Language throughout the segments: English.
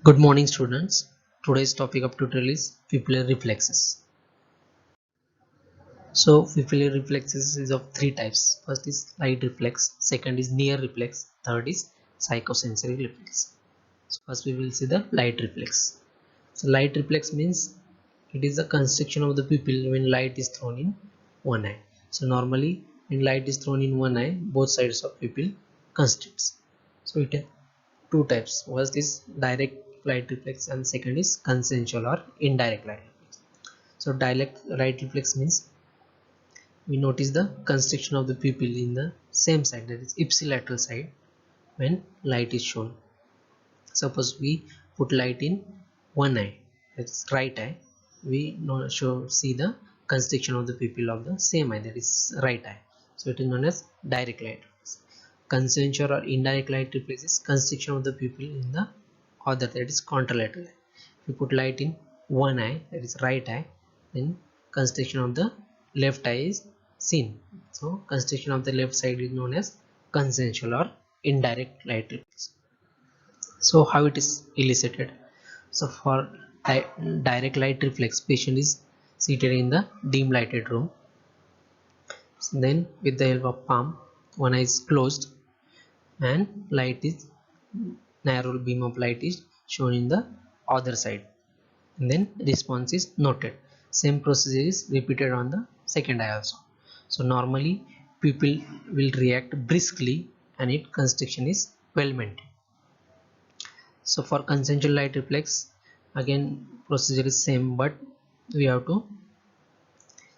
Good morning students. Today's topic of tutorial is pupillary reflexes. So pupillary reflexes is of three types. First is light reflex, second is near reflex, third is psychosensory reflex. So first we will see the light reflex. So light reflex means it is a constriction of the pupil when light is thrown in one eye. So normally when light is thrown in one eye, both sides of pupil constricts. So it has two types. First is direct light reflex and second is consensual or indirect light reflex. So direct light reflex means we notice the constriction of the pupil in the same side, that is ipsilateral side, when light is shown. Suppose we put light in one eye, that's right eye, we see the constriction of the pupil of the same eye, that is right eye. So it is known as direct light reflex. Consensual or indirect light reflex is constriction of the pupil in the other, that is contralateral eye. If you put light in one eye, that is right eye, then constriction of the left eye is seen. So constriction of the left side is known as consensual or indirect light reflex. So how it is elicited? So for direct light reflex, patient is seated in the dim lighted room. So then with the help of palm, one eye is closed and light is narrow beam of light is shown in the other side, and then response is noted. Same procedure is repeated on the second eye also. So normally people will react briskly and its constriction is well maintained. So for consensual light reflex, again procedure is same, but we have to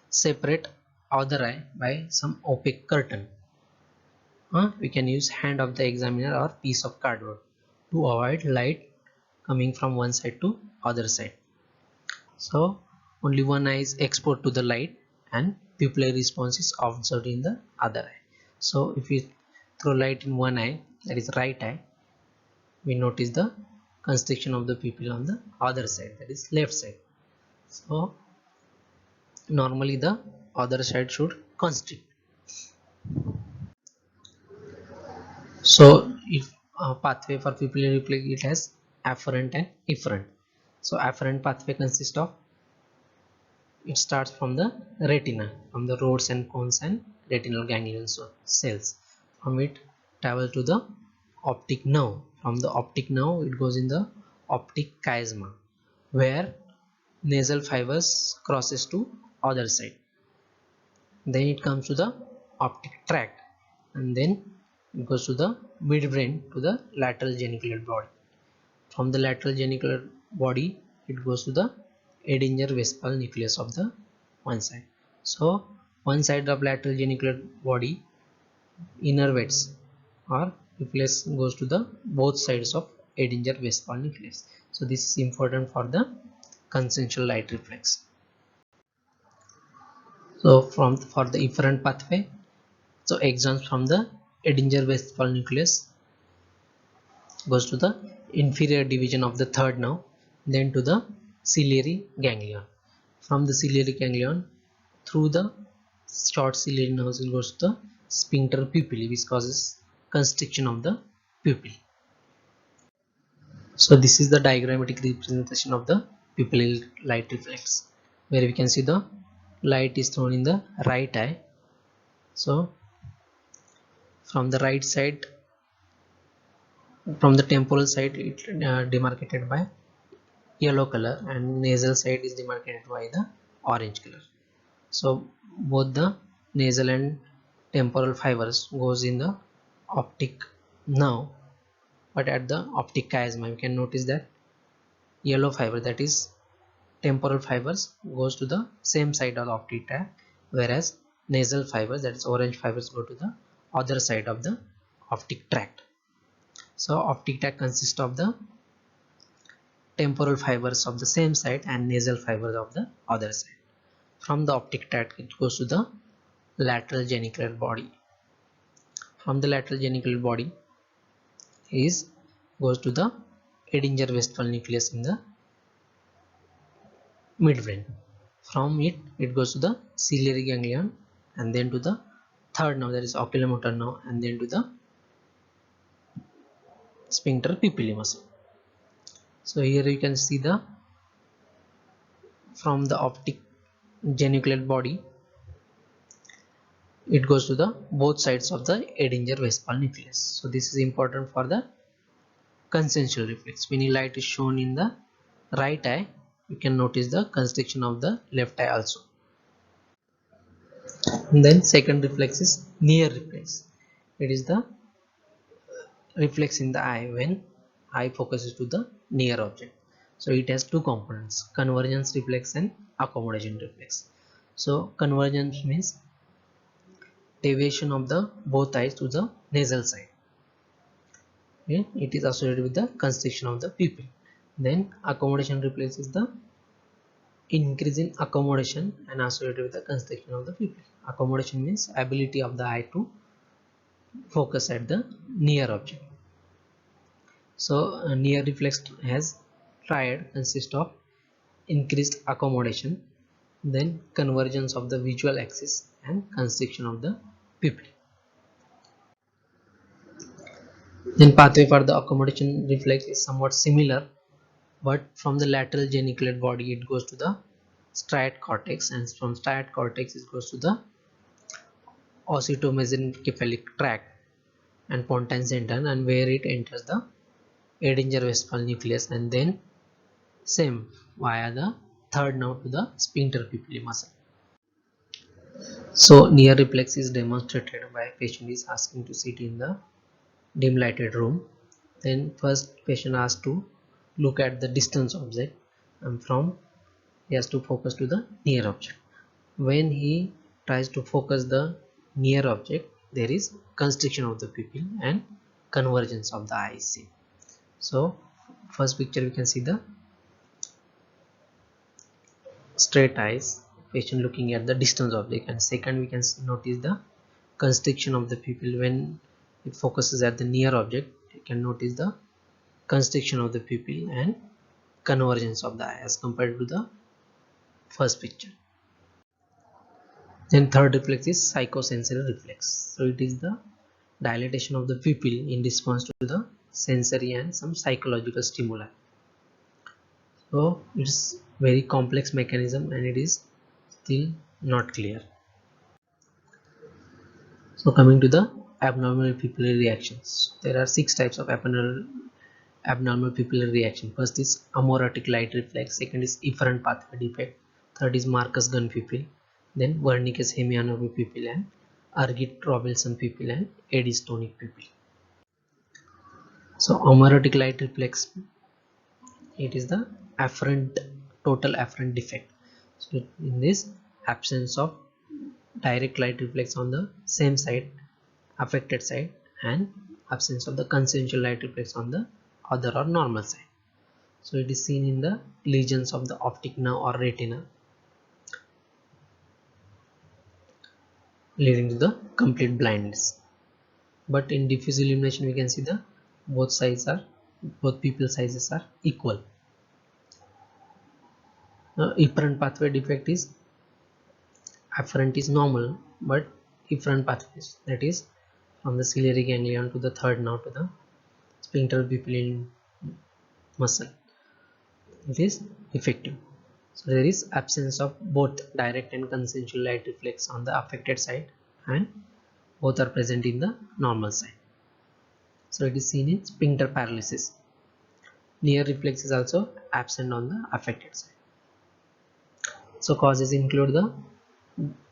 separate other eye by some opaque curtain. We can use hand of the examiner or piece of cardboard to avoid light coming from one side to other side. So only one eye is exposed to the light and pupillary response is observed in the other eye. So if we throw light in one eye, that is right eye, we notice the constriction of the pupil on the other side, that is left side. So normally the other side should constrict. So if pathway for pupillary reflex, it has afferent and efferent. So afferent pathway consists of, it starts from the retina, from the rods and cones and retinal ganglion cells. From it travel to the optic nerve. From the optic nerve it goes in the optic chiasma, where nasal fibers crosses to other side. Then it comes to the optic tract, and then it goes to the midbrain to the lateral genicular body. From the lateral genicular body it goes to the Edinger vespal nucleus of the one side. So one side of lateral genicular body innervates or nucleus goes to the both sides of Edinger vespal nucleus. So this is important for the consensual light reflex. So for the efferent pathway, so axons from the Edinger vespal nucleus goes to the inferior division of the third nerve, then to the ciliary ganglion. From the ciliary ganglion through the short ciliary nerves, it goes to the sphincter pupillae, which causes constriction of the pupil. So this is the diagrammatic representation of the pupillary light reflex, where we can see the light is thrown in the right eye. So from the right side, from the temporal side, it demarcated by yellow color, and nasal side is demarcated by the orange color. So both the nasal and temporal fibers goes in the optic nerve, but at the optic chiasma you can notice that yellow fiber, that is temporal fibers, goes to the same side of the optic tract, whereas nasal fibers, that is orange fibers, go to the other side of the optic tract. So optic tract consists of the temporal fibers of the same side and nasal fibers of the other side. From the optic tract it goes to the lateral genicular body. From the lateral genicular body is goes to the Edinger vespal nucleus in the midbrain. From it goes to the ciliary ganglion, and then to the third nerve, that is oculomotor nerve, and then to the sphincter pupillae muscle. So here you can see the from the optic genucleate body it goes to the both sides of the Edinger-Westphal nucleus. So this is important for the consensual reflex. When light is shown in the right eye, you can notice the constriction of the left eye also. And then second reflex is near reflex. It is the reflex in the eye when eye focuses to the near object. So it has two components, convergence reflex and accommodation reflex. So convergence means deviation of the both eyes to the nasal side. Okay? It is associated with the constriction of the pupil. Then accommodation reflex is the increase in accommodation and associated with the constriction of the pupil. Accommodation means ability of the eye to focus at the near object. So near reflex has triad consist of increased accommodation, then convergence of the visual axis and constriction of the pupil. Then pathway for the accommodation reflex is somewhat similar, but from the lateral geniculate body it goes to the striate cortex, and from striate cortex it goes to the occipitomesencephalic tract and pontine center, and where it enters the Edinger-Westphal nucleus, and then same via the third nerve to the sphincter pupillae muscle. So near reflex is demonstrated by patient is asking to sit in the dim lighted room. Then first patient has to look at the distance object, and from he has to focus to the near object. When he tries to focus the near object, there is constriction of the pupil and convergence of the eye is seen. So first picture we can see the straight eyes, patient looking at the distance object, and second we can notice the constriction of the pupil. When it focuses at the near object, you can notice the constriction of the pupil and convergence of the eye as compared to the first picture. Then third reflex is psychosensory reflex. So it is the dilatation of the pupil in response to the sensory and some psychological stimuli. So it's very complex mechanism and it is still not clear. So coming to the abnormal pupillary reactions, there are 6 types of abnormal pupillary reaction. First is amoretic light reflex, second is efferent pathway defect, third is Marcus-Gunn pupil, then Wernicke's hemiannular pupil, and Urquhart-Robinson pupil, and Eddy-Stonick pupil. So amoretic light reflex, it is the total afferent defect. So in this, absence of direct light reflex on the same side, affected side, and absence of the consensual light reflex on the other or normal side. So it is seen in the lesions of the optic nerve or retina, leading to the complete blindness. But in diffuse illumination we can see the both pupil sizes are equal. Efferent pathway defect is afferent is normal, but efferent pathways, that is from the ciliary ganglion to the third nerve to the sphincter pupillary muscle, it is effective. So there is absence of both direct and consensual light reflex on the affected side, and both are present in the normal side. So it is seen in sphincter paralysis. Near reflex is also absent on the affected side. So causes include the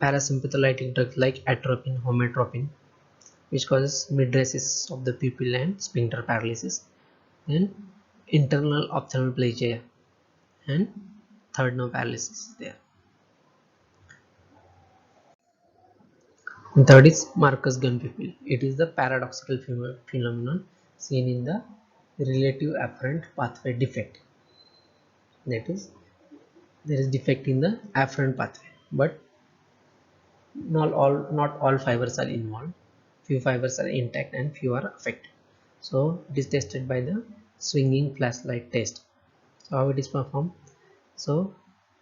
parasympathetic drugs like atropine, hometropine, which causes mydriasis of the pupil and sphincter paralysis, then internal ophthalmoplegia and third nerve paralysis is there. And third is Marcus-Gunn pupil. It is the paradoxical phenomenon seen in the relative afferent pathway defect. That is, there is defect in the afferent pathway, but not all fibers are involved. Few fibers are intact and few are affected. So it is tested by the swinging flashlight test. So how it is performed? So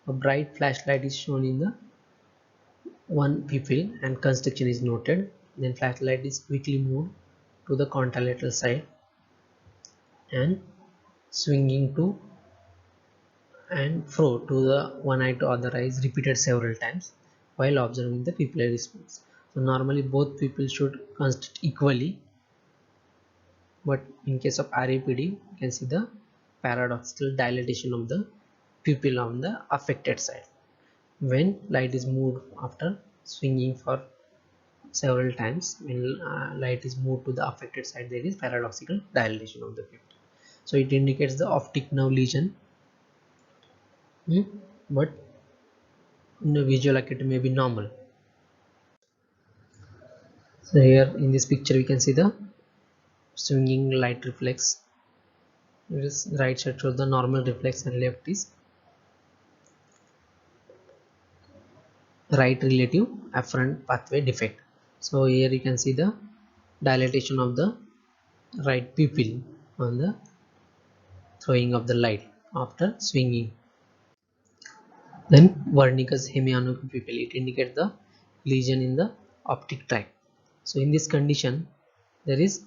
a bright flashlight is shown in the one pupil and constriction is noted. Then flashlight is quickly moved to the contralateral side and swinging to and fro to the one eye to other eye is repeated several times while observing the pupillary response. So normally both pupils should constrict equally, but in case of RAPD you can see the paradoxical dilatation of the pupil on the affected side. When light is moved after swinging for several times, when light is moved to the affected side, there is paradoxical dilation of the pupil. So it indicates the optic nerve lesion, but in the visual acuity may be normal. So here in this picture we can see the swinging light reflex. This right side shows the normal reflex and left is right relative afferent pathway defect. So here you can see the dilatation of the right pupil on the throwing of the light after swinging. Then Wernicke's hemianopy pupil, it indicates the lesion in the optic tract. So in this condition there is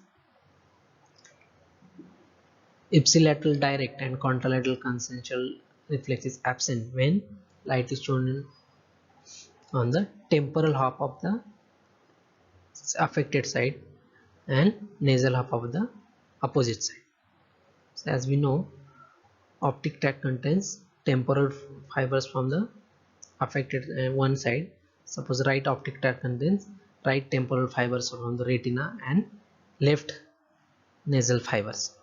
ipsilateral direct and contralateral consensual reflex is absent when light is shown on the temporal half of the affected side and nasal half of the opposite side. So as we know, optic tract contains temporal fibers from the affected one side. Suppose right optic tract contains right temporal fibers from the retina and left nasal fibers.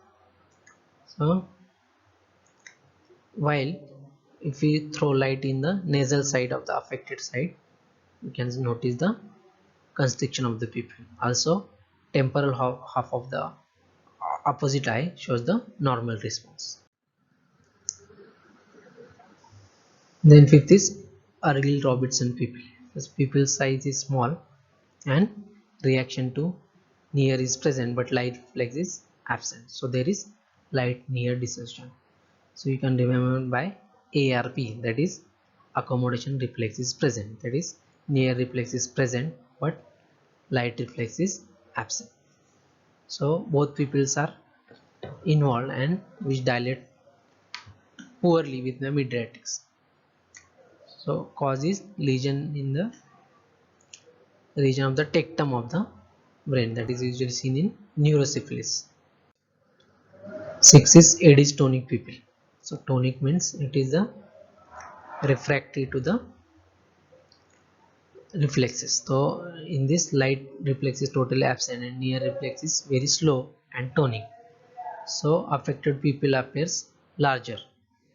So while if we throw light in the nasal side of the affected side, you can notice the constriction of the pupil. Also temporal half of the opposite eye shows the normal response. Then fifth is Argyll Robertson pupil. This pupil size is small and reaction to near is present but light reflex is absent. So there is light near dissociation. So you can remember by ARP, that is accommodation reflex is present, that is near reflex is present but light reflex is absent. So both pupils are involved and which dilate poorly with the mydriatics. So cause is lesion in the region of the tectum of the brain, that is usually seen in neurosyphilis. 6 is Eddy's tonic pupil. So tonic means it is the refractory to the reflexes. So in this light reflex is totally absent and near reflex is very slow and tonic. So affected pupil appears larger.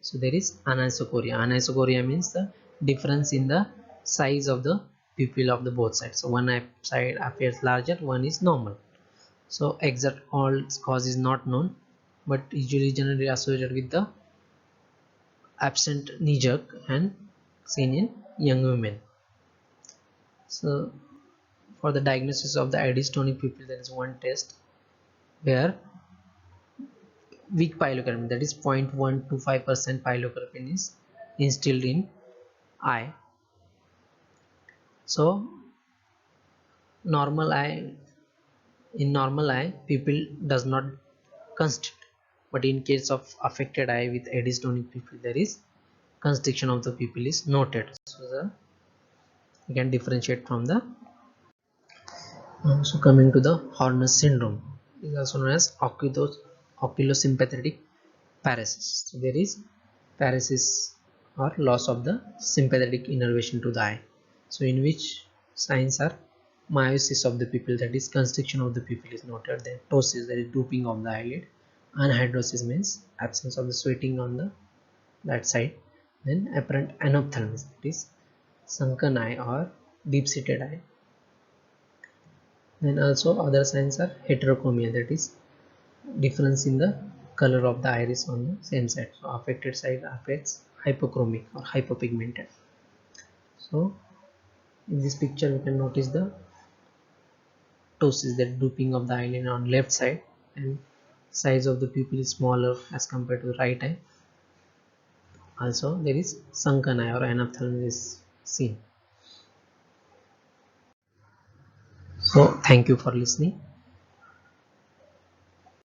So there is anisocoria. Anisocoria means the difference in the size of the pupil of the both sides. So one side appears larger, one is normal. So exact cause is not known, but usually generally associated with the absent knee jerk and seen in young women. So for the diagnosis of the Eddy's tonic pupil, there is one test where weak pilocarpine, that is 0.125% pilocarpine is instilled in eye. So normal eye, in normal eye pupil does not constrict, but in case of affected eye with Eddy's tonic pupil there is constriction of the pupil is noted. So you can differentiate from the so coming to the Horner's syndrome, is also known as oculosympathetic paresis. So there is paresis or loss of the sympathetic innervation to the eye. So in which signs are miosis of the pupil, that is constriction of the pupil is noted. Then ptosis, that is drooping of the eyelid. Anhidrosis means absence of the sweating on the that side. Then apparent anophthalmos, that is sunken eye or deep seated eye. Then also other signs are heterochromia, that is difference in the color of the iris on the same side. So affected side appears hypochromic or hypopigmented. So in this picture we can notice the ptosis, that drooping of the eyelid on left side, and size of the pupil is smaller as compared to the right eye. Also there is sunken eye or anophthalmos is seen. So thank you for listening.